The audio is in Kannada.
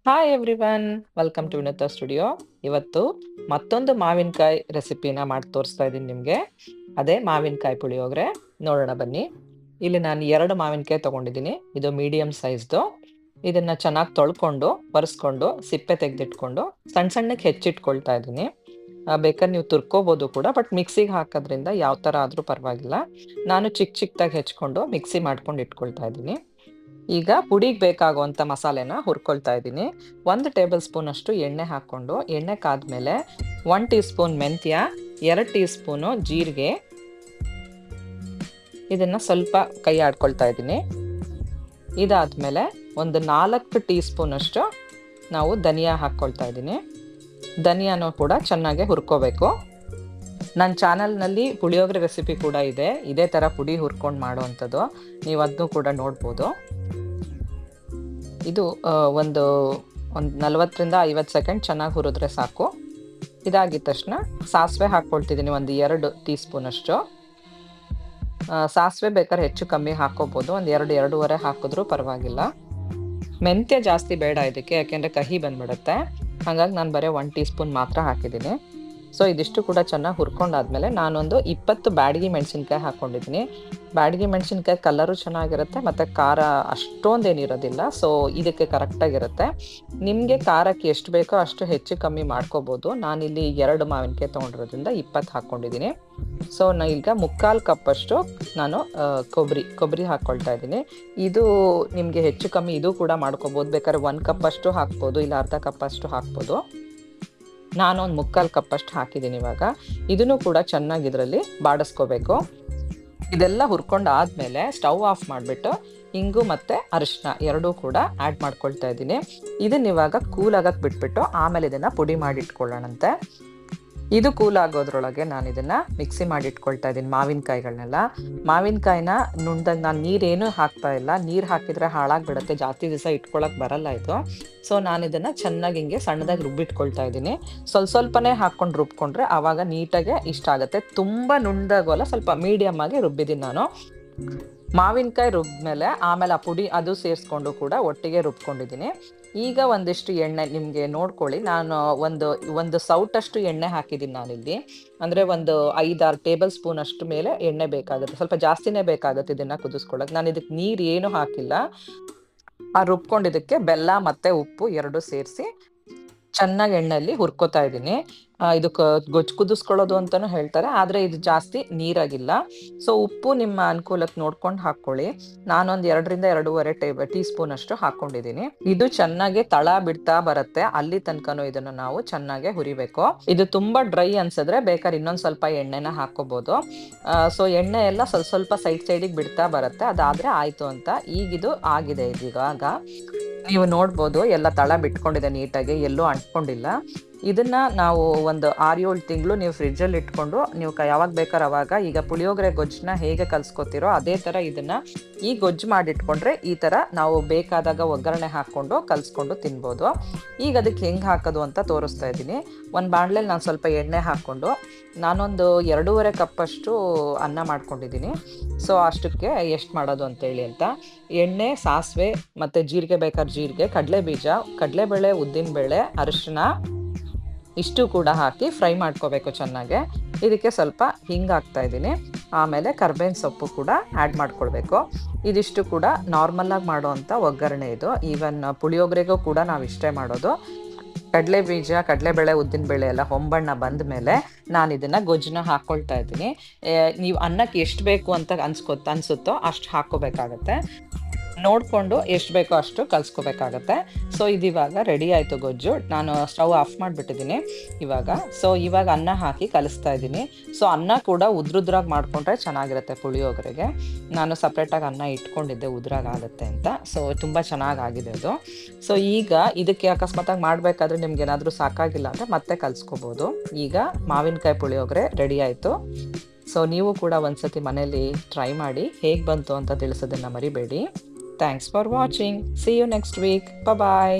Hi everyone, welcome to Vinoda studio. ಇವತ್ತು ಮತ್ತೊಂದು ಮಾವಿನಕಾಯಿ ರೆಸಿಪಿನ ಮಾಡಿ ತೋರಿಸ್ತಾ ಇದ್ದೀನಿ ನಿಮಗೆ. ಅದೇ ಮಾವಿನಕಾಯಿ ಪುಳಿಯೋಗರೆ. ನೋಡೋಣ ಬನ್ನಿ. ಇಲ್ಲಿ ನಾನು 2 ಮಾವಿನಕಾಯಿ ತಗೊಂಡಿದ್ದೀನಿ. ಇದು ಮೀಡಿಯಂ ಸೈಜ್ದು. ಇದನ್ನ ಚೆನ್ನಾಗಿ ತೊಳ್ಕೊಂಡು, ಒರೆಸ್ಕೊಂಡು, ಸಿಪ್ಪೆ ತೆಗೆದಿಟ್ಕೊಂಡು ಸಣ್ಣ ಸಣ್ಣಕ್ಕೆ ಹೆಚ್ಚಿಟ್ಕೊಳ್ತಾ ಇದ್ದೀನಿ. ಬೇಕಾದ್ರೆ ನೀವು ತುರ್ಕೋಬೋದು ಕೂಡ, ಬಟ್ ಮಿಕ್ಸಿಗೆ ಹಾಕೋದ್ರಿಂದ ಯಾವ ಥರ ಆದರೂ ಪರವಾಗಿಲ್ಲ. ನಾನು ಚಿಕ್ಕ ಚಿಕ್ಕದಾಗಿ ಹೆಚ್ಕೊಂಡು ಮಿಕ್ಸಿ ಮಾಡ್ಕೊಂಡು ಇಟ್ಕೊಳ್ತಾ ಇದ್ದೀನಿ. ಈಗ ಪುಡಿಗೆ ಬೇಕಾಗುವಂಥ ಮಸಾಲೆನ ಹುರ್ಕೊಳ್ತಾ ಇದ್ದೀನಿ. 1 ಟೇಬಲ್ ಸ್ಪೂನ್ ಅಷ್ಟು ಎಣ್ಣೆ ಹಾಕ್ಕೊಂಡು, ಎಣ್ಣೆ ಕಾದ್ಮೇಲೆ 1 ಟೀ ಸ್ಪೂನ್ ಮೆಂತ್ಯ, 2 ಟೀ ಸ್ಪೂನು ಜೀರಿಗೆ, ಇದನ್ನ ಸ್ವಲ್ಪ ಕೈ ಆಡ್ಕೊಳ್ತಾ ಇದ್ದೀನಿ. ಇದಾದ್ಮೇಲೆ ಒಂದು 4 ಟೀ ಸ್ಪೂನ್ ಅಷ್ಟು ನಾವು ಧನಿಯಾ ಹಾಕ್ಕೊಳ್ತಾ ಇದ್ದೀನಿ. ಧನಿಯಾನು ಕೂಡ ಚೆನ್ನಾಗಿ ಹುರ್ಕೋಬೇಕು. ನನ್ನ ಚಾನಲ್ನಲ್ಲಿ ಪುಳಿಯೋಗರೆ ರೆಸಿಪಿ ಕೂಡ ಇದೆ, ಇದೇ ಥರ ಪುಡಿ ಹುರ್ಕೊಂಡು ಮಾಡುವಂಥದ್ದು. ನೀವು ಅದನ್ನು ಕೂಡ ನೋಡ್ಬೋದು. ಇದು ಒಂದು 40ರಿಂದ 50 ಸೆಕೆಂಡ್ ಚೆನ್ನಾಗಿ ಹುರಿದ್ರೆ ಸಾಕು. ಇದಾಗಿದ ತಕ್ಷಣ ಸಾಸಿವೆ ಹಾಕ್ಕೊಳ್ತಿದ್ದೀನಿ, ಒಂದು 2 ಟೀ ಸ್ಪೂನ್ ಅಷ್ಟು. ಸಾಸಿವೆ ಬೇಕಾದ್ರೆ ಹೆಚ್ಚು ಕಮ್ಮಿ ಹಾಕ್ಕೋಬೋದು, ಒಂದು 2-2.5 ಹಾಕಿದ್ರೂ ಪರವಾಗಿಲ್ಲ. ಮೆಂತ್ಯ ಜಾಸ್ತಿ ಬೇಡ ಇದಕ್ಕೆ, ಯಾಕೆಂದರೆ ಕಹಿ ಬಂದ್ಬಿಡುತ್ತೆ. ಹಾಗಾಗಿ ನಾನು ಬರೀ 1 ಟೀ ಸ್ಪೂನ್ ಮಾತ್ರ ಹಾಕಿದ್ದೀನಿ. ಸೊ ಇದಿಷ್ಟು ಕೂಡ ಚೆನ್ನಾಗಿ ಹುರ್ಕೊಂಡಾದ್ಮೇಲೆ ನಾನೊಂದು 20 ಬ್ಯಾಡಗಿ ಮೆಣಸಿನ್ಕಾಯಿ ಹಾಕ್ಕೊಂಡಿದ್ದೀನಿ. ಬ್ಯಾಡಗಿ ಮೆಣಸಿನ್ಕಾಯಿ ಕಲರು ಚೆನ್ನಾಗಿರುತ್ತೆ ಮತ್ತು ಖಾರ ಅಷ್ಟೊಂದೇನಿರೋದಿಲ್ಲ. ಸೊ ಇದಕ್ಕೆ ಕರೆಕ್ಟಾಗಿರುತ್ತೆ. ನಿಮಗೆ ಖಾರಕ್ಕೆ ಎಷ್ಟು ಬೇಕೋ ಅಷ್ಟು ಹೆಚ್ಚು ಕಮ್ಮಿ ಮಾಡ್ಕೋಬೋದು. ನಾನಿಲ್ಲಿ 2 ಮಾವಿನಕಾಯಿ ತೊಗೊಂಡಿರೋದ್ರಿಂದ 20 ಹಾಕ್ಕೊಂಡಿದ್ದೀನಿ. ಸೊ ಈಗ 3/4 ಕಪ್ಪಷ್ಟು ನಾನು ಕೊಬ್ಬರಿ ಹಾಕ್ಕೊಳ್ತಾ ಇದ್ದೀನಿ. ಇದು ನಿಮಗೆ ಹೆಚ್ಚು ಕಮ್ಮಿ ಇದು ಕೂಡ ಮಾಡ್ಕೋಬೋದು. ಬೇಕಾದ್ರೆ 1 ಕಪ್ಪಷ್ಟು ಹಾಕ್ಬೋದು, ಇಲ್ಲ ಅರ್ಧ ಕಪ್ಪಷ್ಟು ಹಾಕ್ಬೋದು. ನಾನು ಒಂದು 3/4 ಕಪ್ಪಷ್ಟು ಹಾಕಿದ್ದೀನಿ. ಇವಾಗ ಇದನ್ನು ಕೂಡ ಚೆನ್ನಾಗಿ ಇದರಲ್ಲಿ ಬಾಡಿಸ್ಕೋಬೇಕು. ಇದೆಲ್ಲ ಹುರ್ಕೊಂಡು ಆದಮೇಲೆ ಸ್ಟವ್ ಆಫ್ ಮಾಡಿಬಿಟ್ಟು ಇಂಗು ಮತ್ತು ಅರಿಶಿನ ಎರಡೂ ಕೂಡ ಆ್ಯಡ್ ಮಾಡ್ಕೊಳ್ತಾ ಇದ್ದೀನಿ. ಇದನ್ನ ಇವಾಗ ಕೂಲ್ ಆಗಕ್ಕೆ ಬಿಟ್ಬಿಟ್ಟು ಆಮೇಲೆ ಇದನ್ನು ಪುಡಿ ಮಾಡಿ ಇಟ್ಕೊಳ್ಳೋಣಂತೆ. ಇದು ಕೂಲ್ ಆಗೋದ್ರೊಳಗೆ ನಾನು ಇದನ್ನು ಮಿಕ್ಸಿ ಮಾಡಿ ಇಟ್ಕೊಳ್ತಾ ಇದ್ದೀನಿ ಮಾವಿನಕಾಯಿಗಳನ್ನೆಲ್ಲ. ಮಾವಿನಕಾಯಿನ ನುಣ್ಣದಾಗಿ ನಾನು ನೀರೇನು ಹಾಕ್ತಾ ಇಲ್ಲ, ನೀರು ಹಾಕಿದರೆ ಹಾಳಾಗಿಬಿಡುತ್ತೆ, ಜಾಸ್ತಿ ದಿವಸ ಇಟ್ಕೊಳಕ್ಕೆ ಬರಲ್ಲ ಇದು. ಸೊ ನಾನು ಇದನ್ನು ಚೆನ್ನಾಗಿ ಹಿಂಗೆ ಸಣ್ಣದಾಗಿ ರುಬ್ಬಿಟ್ಕೊಳ್ತಾ ಇದ್ದೀನಿ. ಸ್ವಲ್ಪನೇ ಹಾಕ್ಕೊಂಡು ರುಬ್ಕೊಂಡ್ರೆ ಆವಾಗ ನೀಟಾಗೆ ಇಷ್ಟ ಆಗುತ್ತೆ. ತುಂಬ ನುಣ್ಣದಾಗೋಲ್ಲ, ಸ್ವಲ್ಪ ಮೀಡಿಯಮ್ ಆಗಿ ರುಬ್ಬಿದ್ದೀನಿ ನಾನು. ಮಾವಿನಕಾಯಿ ರುಬ್ಬಿದ್ಮೇಲೆ ಆಮೇಲೆ ಆ ಪುಡಿ ಅದು ಸೇರಿಸ್ಕೊಂಡು ಕೂಡ ಒಟ್ಟಿಗೆ ರುಬ್ಕೊಂಡಿದ್ದೀನಿ. ಈಗ ಒಂದಿಷ್ಟು ಎಣ್ಣೆ ನಿಮಗೆ ನೋಡ್ಕೊಳ್ಳಿ. ನಾನು ಒಂದು ಸೌಟಷ್ಟು ಎಣ್ಣೆ ಹಾಕಿದ್ದೀನಿ ನಾನಿಲ್ಲಿ. ಅಂದರೆ ಒಂದು 5-6 ಟೇಬಲ್ ಸ್ಪೂನ್ ಅಷ್ಟು ಮೇಲೆ ಎಣ್ಣೆ ಬೇಕಾಗುತ್ತೆ, ಸ್ವಲ್ಪ ಜಾಸ್ತಿನೇ ಬೇಕಾಗುತ್ತೆ ಇದನ್ನು ಕುದಿಸ್ಕೊಳ್ಳೋಕೆ. ನಾನು ಇದಕ್ಕೆ ನೀರು ಏನು ಹಾಕಿಲ್ಲ. ಆ ರುಬ್ಕೊಂಡಿದ್ದಕ್ಕೆ ಬೆಲ್ಲ ಮತ್ತು ಉಪ್ಪು 2 ಸೇರಿಸಿ ಚೆನ್ನಾಗಿ ಎಣ್ಣೆಯಲ್ಲಿ ಹುರ್ಕೋತಾ ಇದ್ದೀನಿ. ಇದು ಗೊಜ್ಜು ಕುದಿಸ್ಕೊಳ್ಳೋದು ಅಂತಲೂ ಹೇಳ್ತಾರೆ, ಆದರೆ ಇದು ಜಾಸ್ತಿ ನೀರಾಗಿಲ್ಲ. ಸೊ ಉಪ್ಪು ನಿಮ್ಮ ಅನುಕೂಲಕ್ಕೆ ನೋಡ್ಕೊಂಡು ಹಾಕ್ಕೊಳ್ಳಿ. ನಾನೊಂದು 2-2.5 ಟೀ ಸ್ಪೂನ್ ಅಷ್ಟು ಹಾಕ್ಕೊಂಡಿದ್ದೀನಿ. ಇದು ಚೆನ್ನಾಗಿ ತಳ ಬಿಡ್ತಾ ಬರುತ್ತೆ, ಅಲ್ಲಿ ತನಕನೂ ಇದನ್ನು ನಾವು ಚೆನ್ನಾಗಿ ಹುರಿಬೇಕು. ಇದು ತುಂಬ ಡ್ರೈ ಅನ್ಸಿದ್ರೆ ಬೇಕಾದ್ರೆ ಇನ್ನೊಂದು ಸ್ವಲ್ಪ ಎಣ್ಣೆನ ಹಾಕ್ಕೋಬೋದು. ಸೊ ಎಣ್ಣೆ ಎಲ್ಲ ಸ್ವಲ್ಪ ಸೈಡಿಗೆ ಬಿಡ್ತಾ ಬರುತ್ತೆ, ಅದಾದರೆ ಆಯಿತು ಅಂತ. ಈಗಿದು ಆಗಿದೆ. ಇದೀಗ ನೀವು ನೋಡ್ಬೋದು ಎಲ್ಲ ತಳ ಬಿಟ್ಕೊಂಡಿದೆ ನೀಟಾಗಿ, ಎಲ್ಲೂ ಅಂಟ್ಕೊಂಡಿಲ್ಲ. ಇದನ್ನ ನಾವು ಒಂದು 6-7 ತಿಂಗಳು ನೀವು ಫ್ರಿಡ್ಜಲ್ಲಿ ಇಟ್ಕೊಂಡು ನೀವು ಯಾವಾಗ ಬೇಕಾದ್ರೆ ಅವಾಗ, ಈಗ ಪುಳಿಯೋಗರೆ ಗೊಜ್ಜನ್ನ ಹೇಗೆ ಕಲ್ಸ್ಕೊತೀರೋ ಅದೇ ಥರ ಇದನ್ನ ಈ ಗೊಜ್ಜು ಮಾಡಿಟ್ಕೊಂಡ್ರೆ ಈ ಥರ ನಾವು ಬೇಕಾದಾಗ ಒಗ್ಗರಣೆ ಹಾಕ್ಕೊಂಡು ಕಲ್ಸ್ಕೊಂಡು ತಿನ್ಬೋದು. ಈಗ ಅದಕ್ಕೆ ಹೆಂಗೆ ಹಾಕೋದು ಅಂತ ತೋರಿಸ್ತಾ ಇದ್ದೀನಿ. ಒಂದು ಬಾಣಲೆಯಲ್ಲಿ ನಾನು ಸ್ವಲ್ಪ ಎಣ್ಣೆ ಹಾಕ್ಕೊಂಡು ನಾನೊಂದು 2.5 ಕಪ್ಪಷ್ಟು ಅನ್ನ ಮಾಡ್ಕೊಂಡಿದ್ದೀನಿ. ಸೊ ಅಷ್ಟಕ್ಕೆ ಎಷ್ಟು ಮಾಡೋದು ಅಂತೇಳಿ ಅಂತ ಎಣ್ಣೆ, ಸಾಸಿವೆ ಮತ್ತು ಜೀರಿಗೆ ಬೇಕಾದ್ರೆ ಜೀರಿಗೆ, ಕಡಲೆಬೀಜ, ಕಡಲೆಬೇಳೆ, ಉದ್ದಿನಬೇಳೆ, ಅರಿಶಿನ ಇಷ್ಟು ಕೂಡ ಹಾಕಿ ಫ್ರೈ ಮಾಡ್ಕೋಬೇಕು ಚೆನ್ನಾಗೆ. ಇದಕ್ಕೆ ಸ್ವಲ್ಪ ಹಿಂಗೆ ಹಾಕ್ತಾ ಇದ್ದೀನಿ. ಆಮೇಲೆ ಕರ್ಬೇವಿನ ಸೊಪ್ಪು ಕೂಡ ಆ್ಯಡ್ ಮಾಡ್ಕೊಳ್ಬೇಕು. ಇದಿಷ್ಟು ಕೂಡ ನಾರ್ಮಲಾಗಿ ಮಾಡೋವಂಥ ಒಗ್ಗರಣೆ ಇದು. ಈವನ್ ಪುಳಿಯೋಗರೆಗೂ ಕೂಡ ನಾವು ಇಷ್ಟೇ ಮಾಡೋದು. ಕಡಲೆಬೀಜ, ಕಡಲೆಬೇಳೆ, ಉದ್ದಿನಬೇಳೆ ಎಲ್ಲ ಹೊಂಬಣ್ಣ ಬಂದ ಮೇಲೆ ನಾನು ಇದನ್ನು ಗೊಜ್ಜನ್ನ ಹಾಕ್ಕೊಳ್ತಾ ಇದ್ದೀನಿ. ನೀವು ಅನ್ನಕ್ಕೆ ಎಷ್ಟು ಬೇಕು ಅಂತ ಅನಿಸುತ್ತೋ ಅಷ್ಟು ಹಾಕ್ಕೋಬೇಕಾಗತ್ತೆ. ನೋಡಿಕೊಂಡು ಎಷ್ಟು ಬೇಕೋ ಅಷ್ಟು ಕಲಿಸ್ಕೋಬೇಕಾಗತ್ತೆ. ಸೊ ಇದಿವಾಗ ರೆಡಿ ಆಯಿತು ಗೊಜ್ಜು. ನಾನು ಸ್ಟವ್ ಆಫ್ ಮಾಡಿಬಿಟ್ಟಿದ್ದೀನಿ ಇವಾಗ. ಸೊ ಇವಾಗ ಅನ್ನ ಹಾಕಿ ಕಲಿಸ್ತಾ ಇದ್ದೀನಿ. ಸೊ ಅನ್ನ ಕೂಡ ಉದ್ರುದ್ರಾಗಿ ಮಾಡಿಕೊಂಡ್ರೆ ಚೆನ್ನಾಗಿರುತ್ತೆ ಪುಳಿಯೋಗರೆಗೆ. ನಾನು ಸಪ್ರೇಟಾಗಿ ಅನ್ನ ಇಟ್ಕೊಂಡಿದ್ದೆ ಉದ್ರಾಗುತ್ತೆ ಅಂತ. ಸೊ ತುಂಬ ಚೆನ್ನಾಗಾಗಿದೆ ಅದು. ಸೊ ಈಗ ಇದಕ್ಕೆ ಅಕಸ್ಮಾತಾಗಿ ಮಾಡಬೇಕಾದ್ರೆ ನಿಮ್ಗೆ ಏನಾದರೂ ಸಾಕಾಗಿಲ್ಲ ಅಂದರೆ ಮತ್ತೆ ಕಲಿಸ್ಕೋಬೋದು. ಈಗ ಮಾವಿನಕಾಯಿ ಪುಳಿಯೋಗರೆ ರೆಡಿ ಆಯಿತು. ಸೊ ನೀವು ಕೂಡ ಒಂದ್ಸತಿ ಮನೇಲಿ ಟ್ರೈ ಮಾಡಿ ಹೇಗೆ ಬಂತು ಅಂತ ತಿಳಿಸೋದನ್ನು ಮರಿಬೇಡಿ. Thanks for watching. See you next week. Bye-bye.